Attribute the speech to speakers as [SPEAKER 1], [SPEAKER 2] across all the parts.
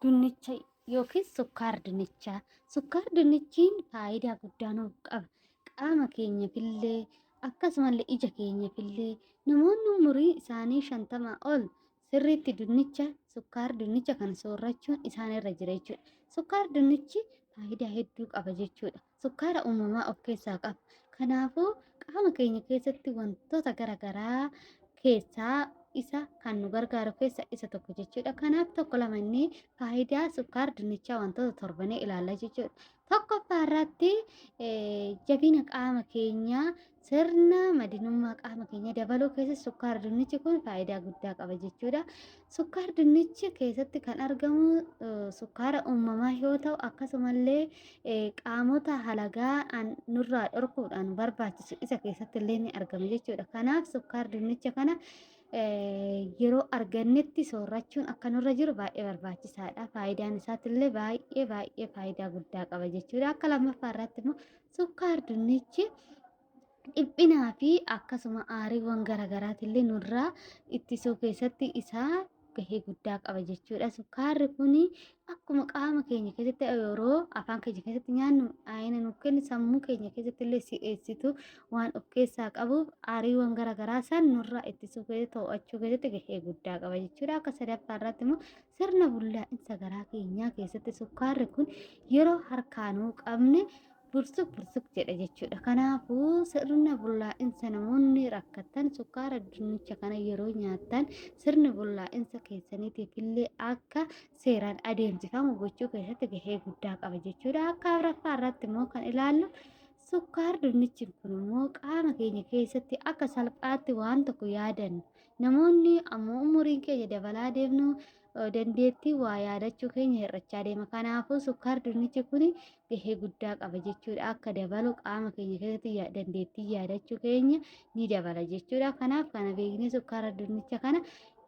[SPEAKER 1] dinnicha yookiin sukkaara dinnichaa. Sukkaara dinnichiin faayidaa guddaa nuuf qaba. Qaama keenyaafillee akkasumallee ija keenyaafillee namoonni umuriin isaanii 50 ol sirriitti sukkaara dinnicha kana soorachuun isaanirra jira jechuudha. Sukkaara dinnichi faayidaa hedduu qaba jechuudha. Sukkaara uumamaa of keessaa qaba. Kanaafuu qaama keenya keessatti wantoota garaagaraa keessaa isa kan nu gargaaru keessa isa tokko jechuudha. Kanaaf tokko lamannee faayidaa sukkaara dinnichaa wantoota torbanee ilaalla jechuudha. Tokkoffaa irratti jabina qaama keenyaa sirna madinummaa qaama keenya dabaluu keessatti sukkaara dinnichi kun faayidaa guddaa qaba jechuudha. Sukkaara dinnichi keessatti kan argamu sukkaara uumamaa yoo ta'u akkasumallee qaamota halagaa nurraa dhorkuudhaan barbaachisu isa keessatti illee ni argama jechuudha. Kanaaf sukkaara dinnicha kana yeroo argannetti soorachuun akka nurra jiru baay'ee barbaachisaadha. Faayidaan isaatiillee baay'ee faayidaa guddaa qaba jechuudha. Akka lammaffaa irratti immoo sukkaara dinnichi dhiphinaa fi akkasuma aariiwwan garaagaraatillee nurraa ittisuu keessatti isaa gahee guddaa qaba jechuudha. Sukkaarri kun akkuma qaama keenya keessatti yeroo afaan keenya keessatti nyaannu ayina nuuf kennu sammuu keenya keessatti illee si'eessitu waan of keessaa qabuuf aariiwwan garaagaraa san nurraa ittisuu keessatti to'achuu keessatti gahee guddaa qaba jechuudha. Akka sadaffaa irratti immoo sirna bullaa'insa garaa keenyaa keessatti sukkaarri kun yeroo harkaanuu qabne bursuk jedha jechuudha. Kanaafuu sirna bullaa'insa namoonni rakkatan sukkaara dinnicha kana yeroo nyaatan sirni bullaa'insa keessaniitiif illee akka seeraan adeemsifamu gochuu keessatti gahee guddaa qaba jechuudha. Akka afuraffaa irratti immoo kan ilaallu sukkaara dinnichi kun immoo qaama keenya keessatti akka salphaatti waan tokko yaadannu namoonni ammoo umuriin keenya dabalaa deemnu dandeettii waa yaadachuu keenya hir'achaa deema. Kanaafuu sukkaara dinnichi kun gahee guddaa qaba jechuudha. Akka dabalu qaama keenya keessatti dandeettii yaadachuu keenya ni dabala jechuudha. Kanaaf kana beeknee sukkaara dinnicha kana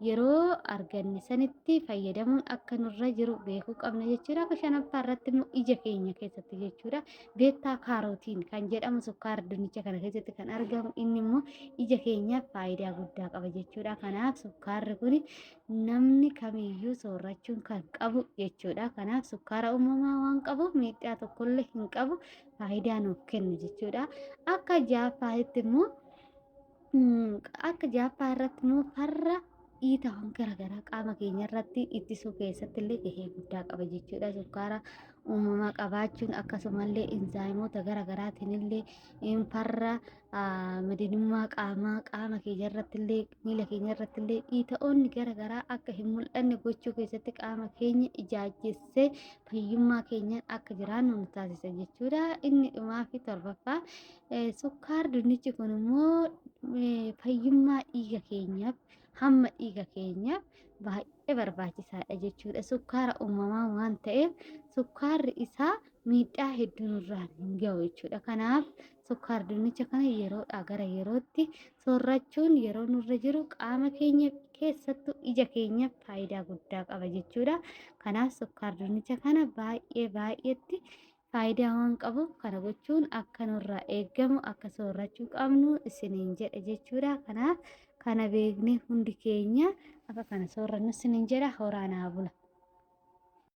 [SPEAKER 1] yeroo arganne sanitti fayyadamuun akka nurra jiru beekuu qabna jechuudha. Akka shanaffaa irratti immoo ija keenya keessatti jechuudha. Beettaa kaarotiin kan jedhamu sukkaara dinnicha kana keessatti kan argamu inni immoo ija keenyaaf faayidaa guddaa qaba jechuudha. Kanaaf sukkaarri kun namni kamiyyuu soorachuun kan qabu jechuudha. Kanaaf sukkaara uumamaa waan qabuuf miidhaa tokkollee hin qabu faayidaa nuuf kenna jechuudha. Akka ja'affaatti immoo irratti immoo farra dhiitawwan garaagaraa qaama keenya irratti ittisuu keessatti illee gahee guddaa qaba jechuudha. Sukkaara uumamaa qabaachuun akkasumallee inzaayimoota garaagaraatiin illee farra madinummaa qaama keenya irratti illee miila keenya irratti illee dhiita'oonni garaagaraa akka hin mul'anne gochuu keessatti qaama keenya ijaajjessee fayyummaa keenyaan akka jiraannu nu taasisa jechuudha. Inni dhumaa fi torbaffaa sukkaara dinnichi kun immoo fayyummaa dhiiga keenyaaf hamma dhiiga keenyaaf baay'ee barbaachisaadha jechuudha. Sukkaara uumamaa waan ta'eef sukkaarri isaa miidhaa hedduu nurraan hin gahu jechuudha. Kanaaf sukkaara dinnicha kana yeroodhaa gara yerootti soorachuun yeroo nurra jiru qaama keenya keessattuu ija keenyaaf faayidaa guddaa qaba jechuudha. Kanaaf sukkaara dinnicha kana baay'eetti faayidaa waan qabuuf kana gochuun akka nurraa eegamu akka soorrachuu qabnu isiniin jedha jechuudha. Kanaaf kana beeknee hundi keenya akka kana soorrannu isiniin jedha. Horaa naa bula.